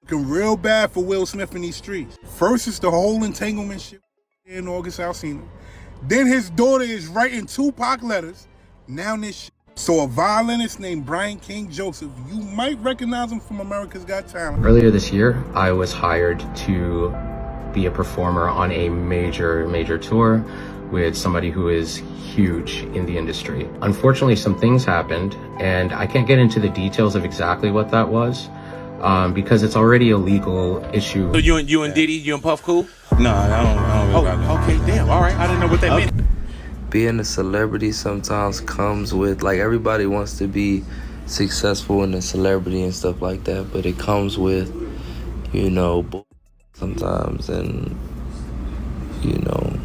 Looking real bad for Will Smith in these streets. First, it's the whole entanglement shit in August Alsina. Then his daughter is writing Tupac letters. Now this shit. So a violinist named Brian King Joseph, you might recognize him from America's Got Talent. Earlier this year, I was hired to be a performer on a major tour with somebody who is huge in the industry. Unfortunately, some things happened, and I can't get into the details of exactly what that was, because it's already a legal issue. So you and Diddy, you and Puff cool? No, I don't really rock Okay, damn, all right, I didn't know what that meant. Being a celebrity sometimes comes with, like, everybody wants to be successful in a celebrity and stuff like that, but it comes with, you know, sometimes, and, you know,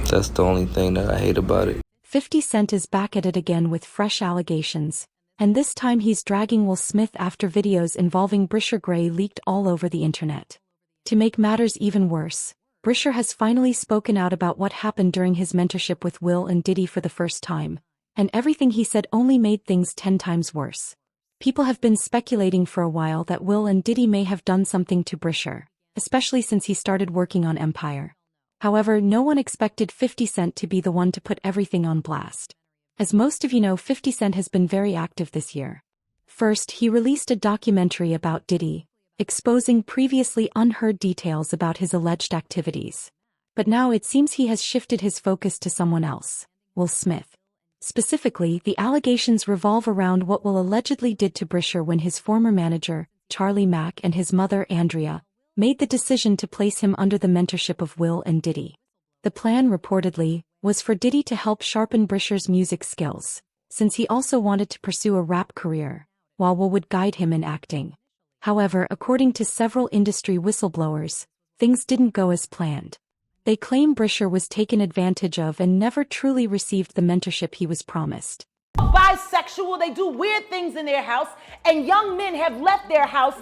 that's the only thing that I hate about it. 50 Cent is back at it again with fresh allegations, and this time he's dragging Will Smith after videos involving Bryshere Gray leaked all over the internet. To make matters even worse, Bryshere has finally spoken out about what happened during his mentorship with Will and Diddy for the first time, and everything he said only made things 10 times worse. People have been speculating for a while that Will and Diddy may have done something to Bryshere, especially since he started working on Empire. However, no one expected 50 Cent to be the one to put everything on blast. As most of you know, 50 Cent has been very active this year. First, he released a documentary about Diddy, exposing previously unheard details about his alleged activities. But now it seems he has shifted his focus to someone else, Will Smith. Specifically, the allegations revolve around what Will allegedly did to Bryshere when his former manager, Charlie Mack, and his mother, Andrea, made the decision to place him under the mentorship of Will and Diddy. The plan, reportedly, was for Diddy to help sharpen Bryshere's music skills, since he also wanted to pursue a rap career, while Will would guide him in acting. However, according to several industry whistleblowers, things didn't go as planned. They claim Bryshere was taken advantage of and never truly received the mentorship he was promised. Bisexual, they do weird things in their house, and young men have left their house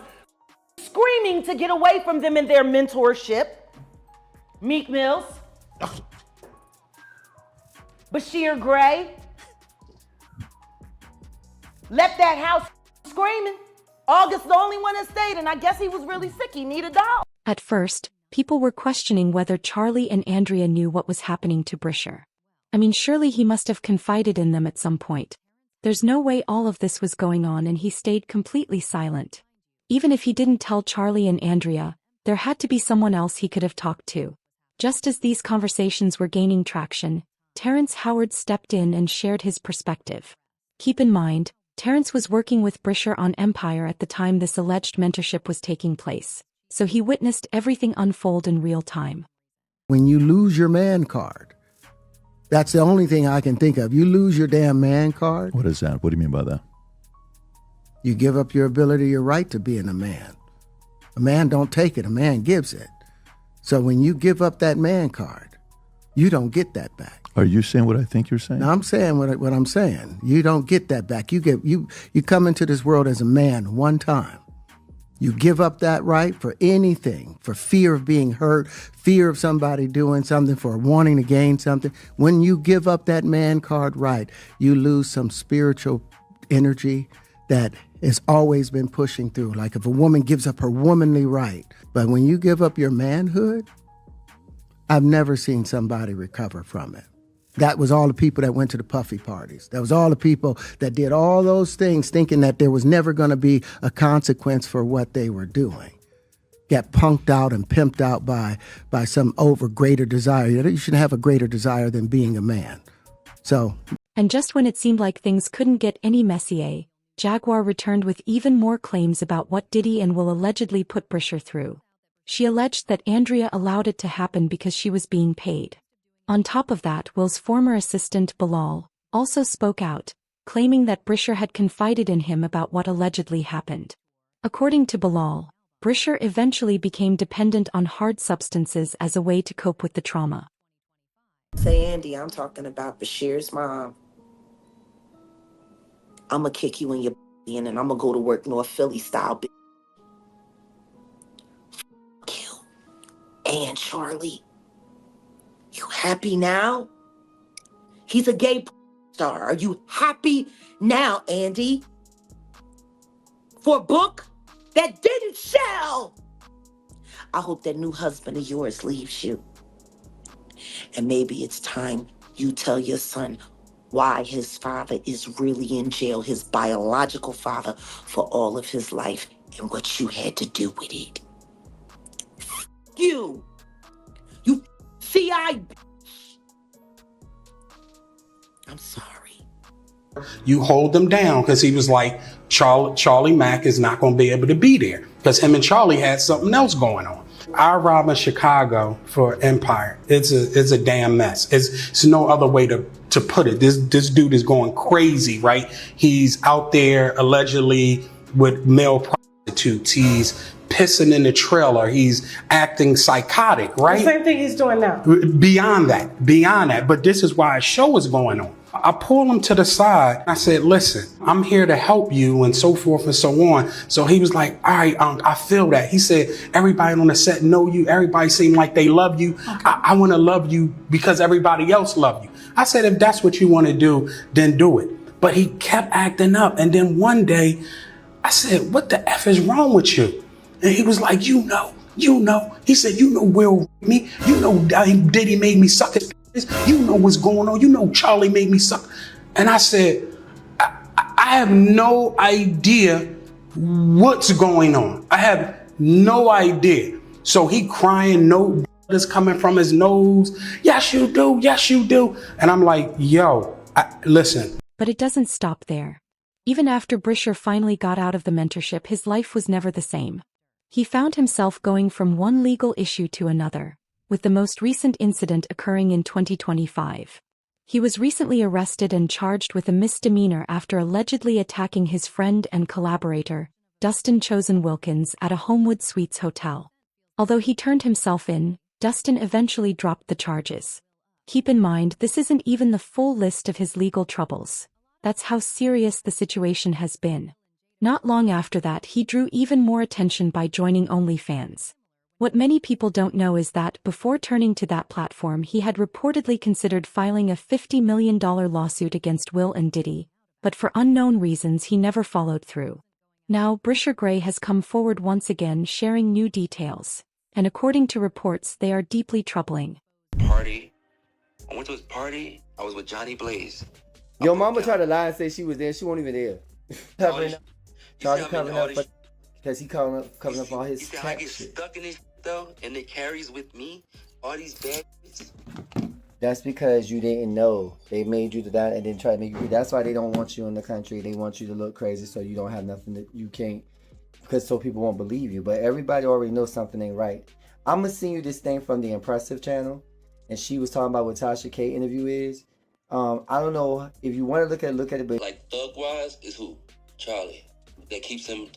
screaming to get away from them in their mentorship. Meek Mills, Bryshere Gray, left that house screaming. August the only one that stayed, and I guess he was really sick. He needed a doll. At first, people were questioning whether Charlie and Andrea knew what was happening to Bryshere. I mean, surely he must have confided in them at some point. There's no way all of this was going on and he stayed completely silent. Even if he didn't tell Charlie and Andrea, there had to be someone else he could have talked to. Just as these conversations were gaining traction, Terrence Howard stepped in and shared his perspective. Keep in mind, Terrence was working with Bryshere on Empire at the time this alleged mentorship was taking place, so he witnessed everything unfold in real time. When you lose your man card, that's the only thing I can think of. You lose your damn man card. What is that? What do you mean by that? You give up your ability, your right to being a man. A man don't take it, a man gives it. So when you give up that man card, you don't get that back. Are you saying what I think you're saying? No, I'm saying what I'm saying. You don't get that back. You come into this world as a man one time. You give up that right for anything, for fear of being hurt, fear of somebody doing something, for wanting to gain something. When you give up that man card right, you lose some spiritual energy that has always been pushing through. Like if a woman gives up her womanly right. But when you give up your manhood, I've never seen somebody recover from it. That was all the people that went to the puffy parties. That was all the people that did all those things thinking that there was never going to be a consequence for what they were doing. Got punked out and pimped out by some greater desire. You shouldn't have a greater desire than being a man. So. And just when it seemed like things couldn't get any messier, Jaguar returned with even more claims about what Diddy and Will allegedly put Bryshere through. She alleged that Andrea allowed it to happen because she was being paid. On top of that, Will's former assistant, Bilal, also spoke out, claiming that Bryshere had confided in him about what allegedly happened. According to Bilal, Bryshere eventually became dependent on hard substances as a way to cope with the trauma. Say, Andy, I'm talking about Bryshere's mom. I'm going to kick you in your and I'm going to go to work North Philly style. F you and Charlie. You happy now? He's a gay star. Are you happy now, Andy? For a book? that didn't sell. I hope that new husband of yours leaves you. And maybe it's time you tell your son why his father is really in jail, his biological father, for all of his life and what you had to do with it. You CI. I'm sorry. You hold him down because he was like, Charlie Mack is not going to be able to be there because him and Charlie had something else going on. I rob in Chicago for Empire. It's a damn mess. It's no other way to put it. This dude is going crazy, right? He's out there allegedly with male prostitutes. He's pissing in the trailer. He's acting psychotic, right? The same thing he's doing now. Beyond that. But this is why a show is going on. I pulled him to the side. I said, listen, I'm here to help you and so forth and so on. So he was like, all right, I feel that. He said, everybody on the set know you. Everybody seem like they love you. Okay. I want to love you because everybody else love you. I said, if that's what you want to do, then do it. But he kept acting up. And then one day I said, what the F is wrong with you? And he was like, you know. He said, you know Will me. You know Diddy made me suck his. You know what's going on. You know Charlie made me suck. And I said, I have no idea what's going on. I have no idea. So he crying, no blood is coming from his nose. Yes, you do. Yes, you do. And I'm like, yo, listen. But it doesn't stop there. Even after Bryshere finally got out of the mentorship, his life was never the same. He found himself going from one legal issue to another, with the most recent incident occurring in 2025. He was recently arrested and charged with a misdemeanor after allegedly attacking his friend and collaborator, Dustin Chosen Wilkins, at a Homewood Suites hotel. Although he turned himself in, Dustin eventually dropped the charges. Keep in mind, this isn't even the full list of his legal troubles. That's how serious the situation has been. Not long after that, he drew even more attention by joining OnlyFans. What many people don't know is that before turning to that platform, he had reportedly considered filing a $50 million lawsuit against Will and Diddy, but for unknown reasons he never followed through. Now, Bryshere Gray has come forward once again, sharing new details, and according to reports, they are deeply troubling. Party. I went to his party. I was with Johnny Blaze. Your mama tried to lie and say she was there. She wasn't even there. Charlie covering up, because he covering up all his tax I get stuck in this though, and it carries with me all these bad. That's because you didn't know. They made you do that and then try to make you. That's why they don't want you in the country. They want you to look crazy so you don't have nothing that you can't, because so people won't believe you. But everybody already knows something ain't right. I'm gonna send you this thing from the Impressive channel, and she was talking about what Tasha K interview is. I don't know if you want to look at it, but like thug wise is who? Charlie. That keeps him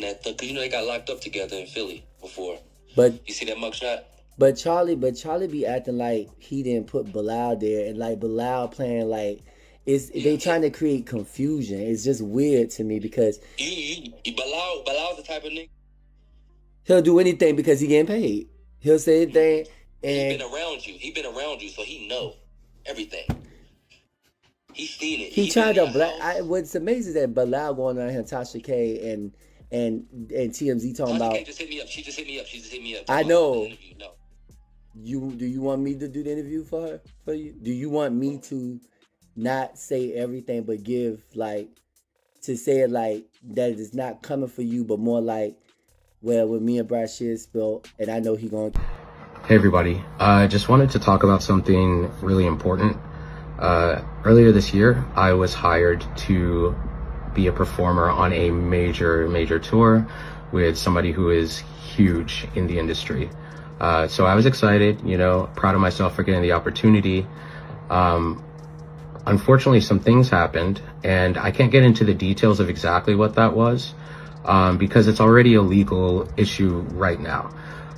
that thug. Cause you know they got locked up together in Philly before. But you see that mugshot? But Charlie be acting like he didn't put Bilal there, and like Bilal playing like they trying to create confusion. It's just weird to me because Bilal's the type of nigga. He'll do anything because he getting paid. He'll say anything. And he been around you, so he know everything. He's seen it. He tried to what's amazing is that Bilal going around here, Tasha K and TMZ talking about. She just hit me up. I know. No. Do you want me to do the interview for her? For you? Do you want me to not say everything but give to say it like that it's not coming for you, but more like, well, with me and Bryshere spilled, and I know he going. Hey everybody, I just wanted to talk about something really important. Earlier this year, I was hired to be a performer on a major tour with somebody who is huge in the industry. So I was excited, proud of myself for getting the opportunity. Unfortunately, some things happened, and I can't get into the details of exactly what that was, because it's already a legal issue right now.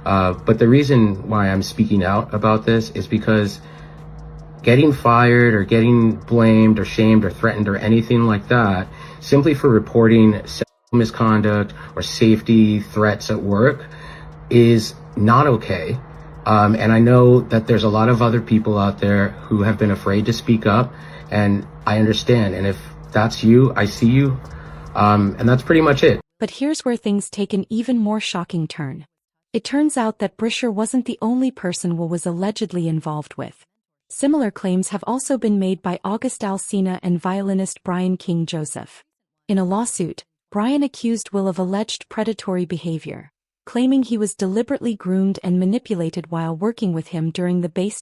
But the reason why I'm speaking out about this is because getting fired or getting blamed or shamed or threatened or anything like that, simply for reporting sexual misconduct or safety threats at work, is not okay. And I know that there's a lot of other people out there who have been afraid to speak up, and I understand. And if that's you, I see you. And that's pretty much it. But here's where things take an even more shocking turn. It turns out that Bryshere wasn't the only person Will was allegedly involved with. Similar claims have also been made by August Alsina and violinist Brian King Joseph. In a lawsuit, Brian accused Will of alleged predatory behavior, claiming he was deliberately groomed and manipulated while working with him during the bass